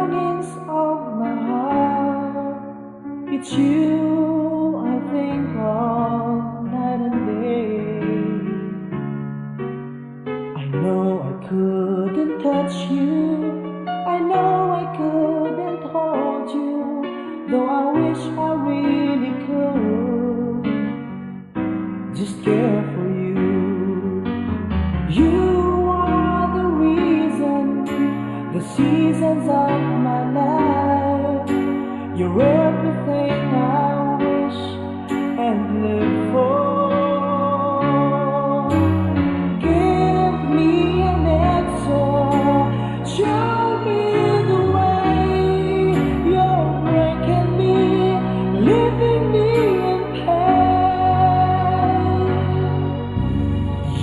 longings of my heart. It's you I think of night and day. I know I couldn't touch you, I know I couldn't hold you, though I wish I really could just care for you. You are the reason, the seasons of my life. You're everything